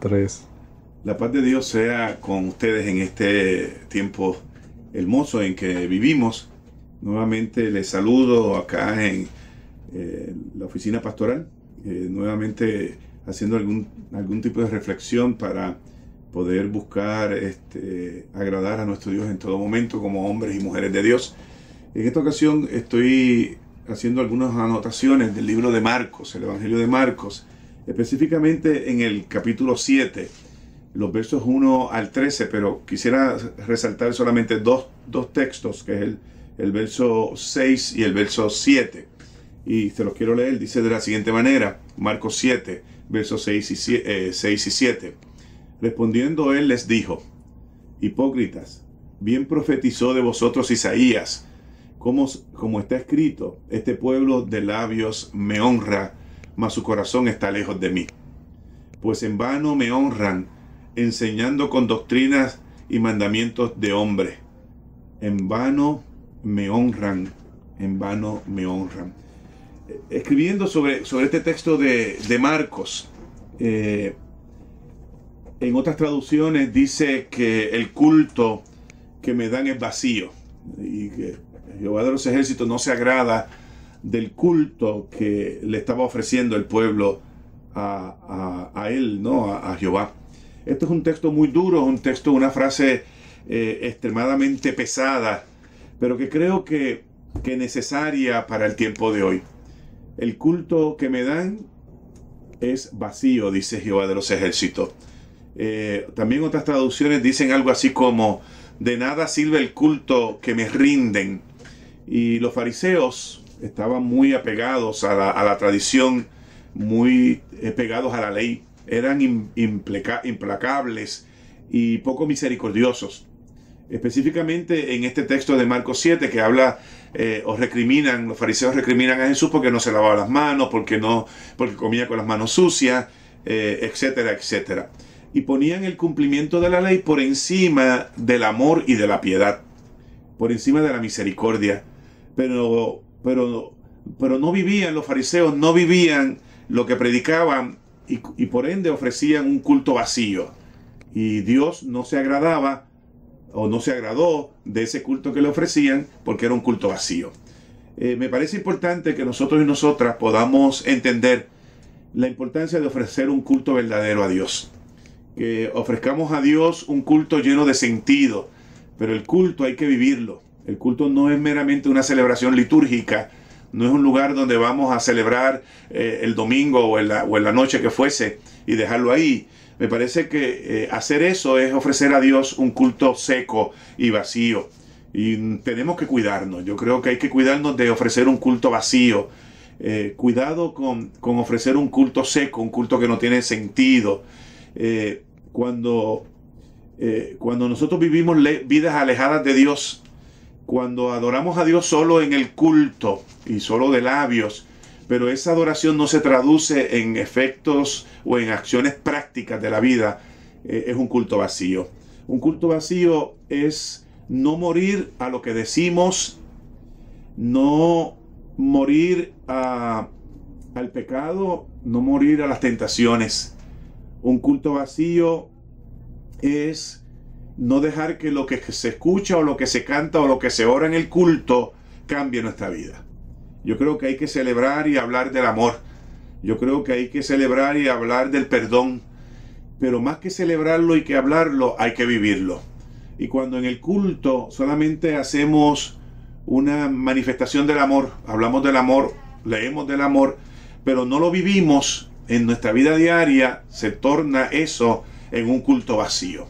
3. La paz de Dios sea con ustedes en este tiempo hermoso en que vivimos. Nuevamente les saludo acá en la oficina pastoral, nuevamente haciendo algún tipo de reflexión para poder buscar agradar a nuestro Dios en todo momento como hombres y mujeres de Dios. En esta ocasión estoy haciendo algunas anotaciones del libro de Marcos, el Evangelio de Marcos, específicamente en el capítulo 7, los versos 1 al 13, pero quisiera resaltar solamente dos textos, que es el verso 6 y el verso 7. Y se los quiero leer, dice de la siguiente manera, Marcos 7, versos 6 y 7. Respondiendo él les dijo: hipócritas, bien profetizó de vosotros Isaías, como está escrito: este pueblo de labios me honra, mas su corazón está lejos de mí. Pues en vano me honran, enseñando con doctrinas y mandamientos de hombre. En vano me honran, en vano me honran. Escribiendo sobre este texto de Marcos, en otras traducciones dice que el culto que me dan es vacío, y que Jehová de los ejércitos no se agrada del culto que le estaba ofreciendo el pueblo a él, ¿no? A Jehová. Esto es un texto muy duro, una frase extremadamente pesada, pero que creo que necesaria para el tiempo de hoy. El culto que me dan es vacío, dice Jehová de los ejércitos. También otras traducciones dicen algo así como: de nada sirve el culto que me rinden. Y los fariseos estaban muy apegados a la tradición, muy pegados a la ley. Eran implacables y poco misericordiosos. Específicamente en este texto de Marcos 7 que habla, los fariseos recriminan a Jesús porque no se lavaba las manos, porque comía con las manos sucias, etcétera, etcétera. Y ponían el cumplimiento de la ley por encima del amor y de la piedad, por encima de la misericordia. Pero no vivían, los fariseos no vivían lo que predicaban, y por ende ofrecían un culto vacío. Y Dios no se agradaba o no se agradó de ese culto que le ofrecían porque era un culto vacío. Me parece importante que nosotros y nosotras podamos entender la importancia de ofrecer un culto verdadero a Dios. Que ofrezcamos a Dios un culto lleno de sentido, pero el culto hay que vivirlo. El culto no es meramente una celebración litúrgica, no es un lugar donde vamos a celebrar el domingo o en la noche que fuese y dejarlo ahí. Me parece que hacer eso es ofrecer a Dios un culto seco y vacío. Y tenemos que cuidarnos. Yo creo que hay que cuidarnos de ofrecer un culto vacío. Cuidado con ofrecer un culto seco, un culto que no tiene sentido. Cuando nosotros vivimos vidas alejadas de Dios, cuando adoramos a Dios solo en el culto y solo de labios, pero esa adoración no se traduce en efectos o en acciones prácticas de la vida, es un culto vacío. Un culto vacío es no morir a lo que decimos, no morir al pecado, no morir a las tentaciones. Un culto vacío es no dejar que lo que se escucha o lo que se canta o lo que se ora en el culto cambie nuestra vida. Yo creo que hay que celebrar y hablar del amor. Yo creo que hay que celebrar y hablar del perdón. Pero más que celebrarlo y que hablarlo, hay que vivirlo. Y cuando en el culto solamente hacemos una manifestación del amor, hablamos del amor, leemos del amor, pero no lo vivimos en nuestra vida diaria, se torna eso en un culto vacío.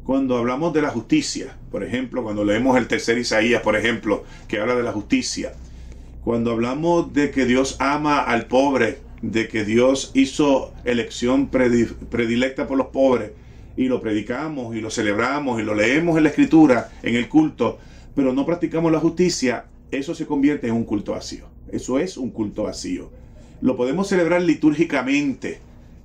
Cuando hablamos de la justicia, por ejemplo, cuando leemos el tercer Isaías, por ejemplo, que habla de la justicia, cuando hablamos de que Dios ama al pobre, de que Dios hizo elección predilecta por los pobres, y lo predicamos y lo celebramos y lo leemos en la Escritura, en el culto, pero no practicamos la justicia, eso se convierte en un culto vacío. Eso es un culto vacío. Lo podemos celebrar litúrgicamente,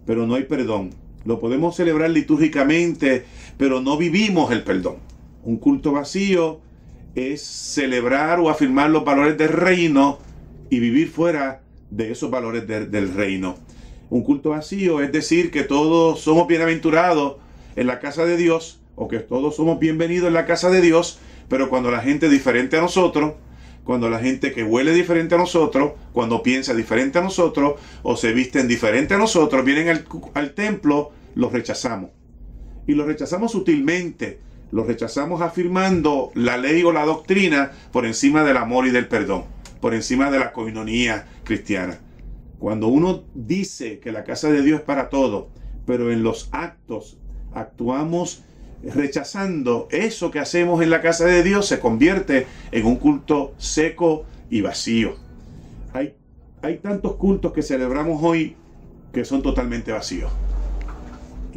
pero no hay perdón. Lo podemos celebrar litúrgicamente, pero no vivimos el perdón. Un culto vacío es celebrar o afirmar los valores del reino y vivir fuera de esos valores del reino. Un culto vacío es decir que todos somos bienaventurados en la casa de Dios, o que todos somos bienvenidos en la casa de Dios, pero cuando la gente es diferente a nosotros, cuando la gente que huele diferente a nosotros, cuando piensa diferente a nosotros, o se visten diferente a nosotros, vienen al templo, los rechazamos. Y los rechazamos sutilmente, los rechazamos afirmando la ley o la doctrina por encima del amor y del perdón, por encima de la coinonía cristiana. Cuando uno dice que la casa de Dios es para todo, pero en los actos actuamos rechazando eso que hacemos en la casa de Dios, se convierte en un culto seco y vacío. Hay tantos cultos que celebramos hoy que son totalmente vacíos.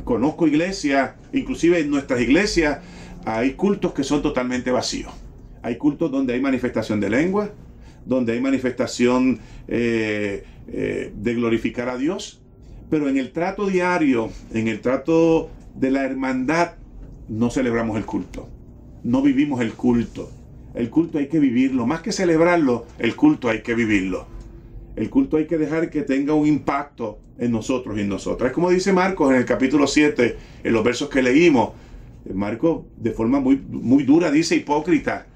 Conozco iglesias, inclusive en nuestras iglesias hay cultos que son totalmente vacíos. Hay cultos donde hay manifestación de lengua, donde hay manifestación de glorificar a Dios, pero en el trato diario, en el trato de la hermandad, no celebramos el culto, no vivimos el culto. El culto hay que vivirlo, más que celebrarlo, el culto hay que vivirlo. El culto hay que dejar que tenga un impacto en nosotros y en nosotras. Es como dice Marcos en el capítulo 7, en los versos que leímos. Marcos de forma muy dura dice: hipócrita,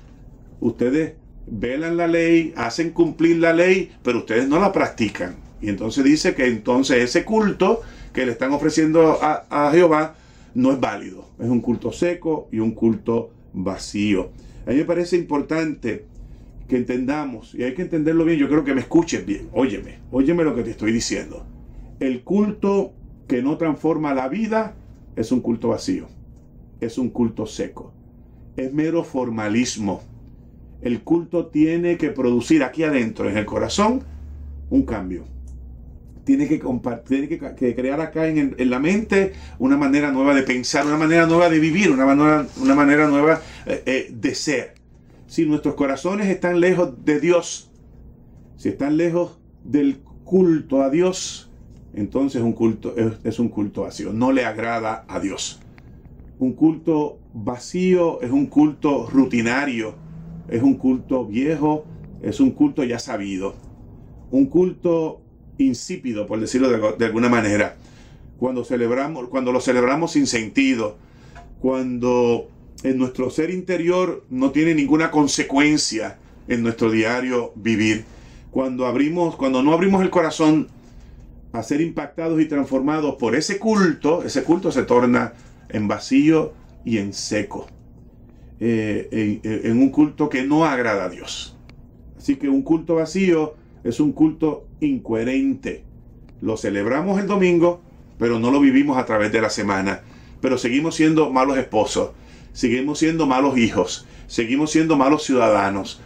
ustedes velan la ley, hacen cumplir la ley, pero ustedes no la practican. Y entonces dice que entonces ese culto que le están ofreciendo a Jehová no es válido. Es un culto seco y un culto vacío. A mí me parece importante que entendamos, y hay que entenderlo bien. Yo creo que me escuches bien. Óyeme lo que te estoy diciendo. El culto que no transforma la vida es un culto vacío. Es un culto seco. Es mero formalismo. El culto tiene que producir aquí adentro, en el corazón, un cambio. Tiene que crear acá en la mente una manera nueva de pensar, una manera nueva de vivir, una manera nueva de ser. Si nuestros corazones están lejos de Dios, si están lejos del culto a Dios, entonces es un culto vacío. No le agrada a Dios. Un culto vacío es un culto rutinario, es un culto viejo, es un culto ya sabido. Un culto insípido, por decirlo de alguna manera. Cuando lo celebramos sin sentido, cuando en nuestro ser interior no tiene ninguna consecuencia en nuestro diario vivir, cuando no abrimos el corazón a ser impactados y transformados por ese culto se torna en vacío y en seco, en un culto que no agrada a Dios. Así que un culto vacío es un culto incoherente. Lo celebramos el domingo, pero no lo vivimos a través de la semana. Pero seguimos siendo malos esposos, seguimos siendo malos hijos, seguimos siendo malos ciudadanos.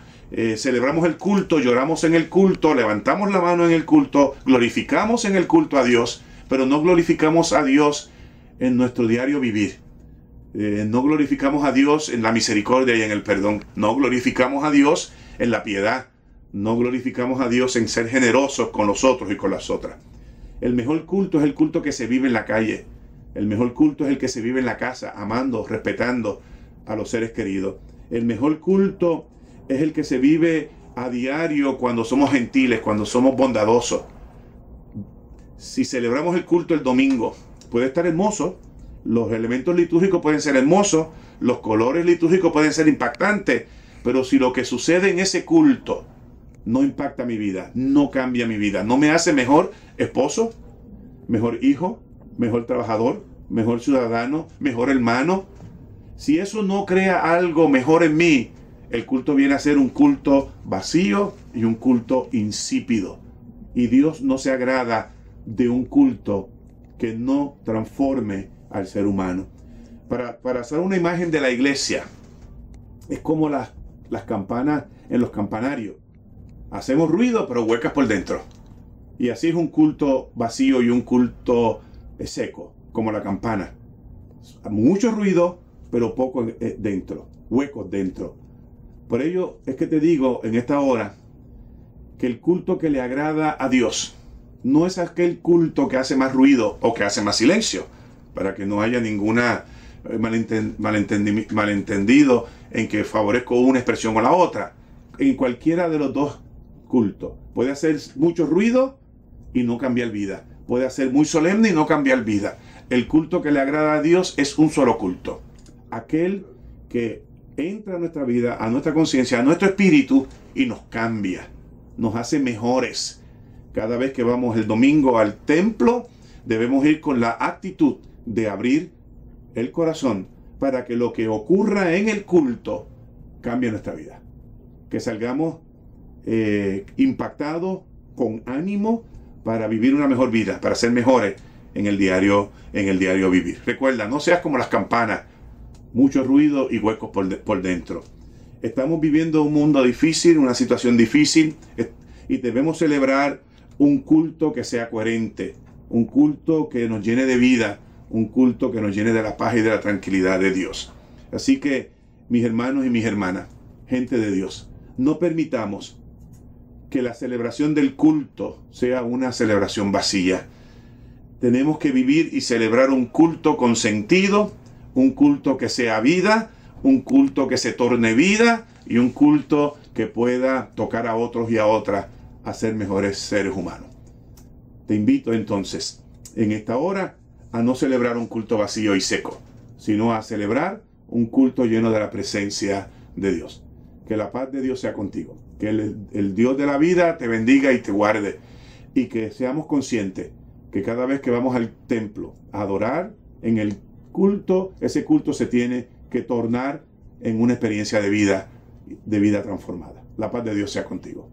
Celebramos el culto, lloramos en el culto, levantamos la mano en el culto, glorificamos en el culto a Dios, pero no glorificamos a Dios en nuestro diario vivir. No glorificamos a Dios en la misericordia y en el perdón. No glorificamos a Dios en la piedad. No glorificamos a Dios en ser generosos con los otros y con las otras. El mejor culto es el culto que se vive en la calle. El mejor culto es el que se vive en la casa, amando, respetando a los seres queridos. El mejor culto es el que se vive a diario cuando somos gentiles, cuando somos bondadosos. Si celebramos el culto el domingo, puede estar hermoso. Los elementos litúrgicos pueden ser hermosos. Los colores litúrgicos pueden ser impactantes. Pero si lo que sucede en ese culto no impacta mi vida, no cambia mi vida, no me hace mejor esposo, mejor hijo, mejor trabajador, mejor ciudadano, mejor hermano, si eso no crea algo mejor en mí, el culto viene a ser un culto vacío y un culto insípido. Y Dios no se agrada de un culto que no transforme al ser humano. Para hacer una imagen de la iglesia, es como las campanas en los campanarios. Hacemos ruido, pero huecas por dentro. Y así es un culto vacío y un culto seco, como la campana. Mucho ruido, pero poco dentro, huecos dentro. Por ello es que te digo en esta hora que el culto que le agrada a Dios no es aquel culto que hace más ruido o que hace más silencio, para que no haya ninguna malentendido en que favorezco una expresión o la otra. En cualquiera de los dos cultos puede hacer mucho ruido y no cambiar vida. puede ser muy solemne y no cambiar vida. El culto que le agrada a Dios es un solo culto. Aquel que entra a nuestra vida, a nuestra conciencia, a nuestro espíritu y nos cambia, nos hace mejores. Cada vez que vamos el domingo al templo, debemos ir con la actitud de abrir el corazón para que lo que ocurra en el culto cambie nuestra vida. Que salgamos impactados, con ánimo, para vivir una mejor vida, para ser mejores en el diario vivir. Recuerda, no seas como las campanas, mucho ruido y huecos por dentro. Estamos viviendo un mundo difícil, una situación difícil, y debemos celebrar un culto que sea coherente, un culto que nos llene de vida, un culto que nos llene de la paz y de la tranquilidad de Dios. Así que, mis hermanos y mis hermanas, gente de Dios, no permitamos que la celebración del culto sea una celebración vacía. Tenemos que vivir y celebrar un culto con sentido, un culto que sea vida, un culto que se torne vida y un culto que pueda tocar a otros y a otras a ser mejores seres humanos. Te invito entonces en esta hora a no celebrar un culto vacío y seco, sino a celebrar un culto lleno de la presencia de Dios. Que la paz de Dios sea contigo, que el Dios de la vida te bendiga y te guarde, y que seamos conscientes que cada vez que vamos al templo a adorar en el culto, ese culto se tiene que tornar en una experiencia de vida transformada. La paz de Dios sea contigo.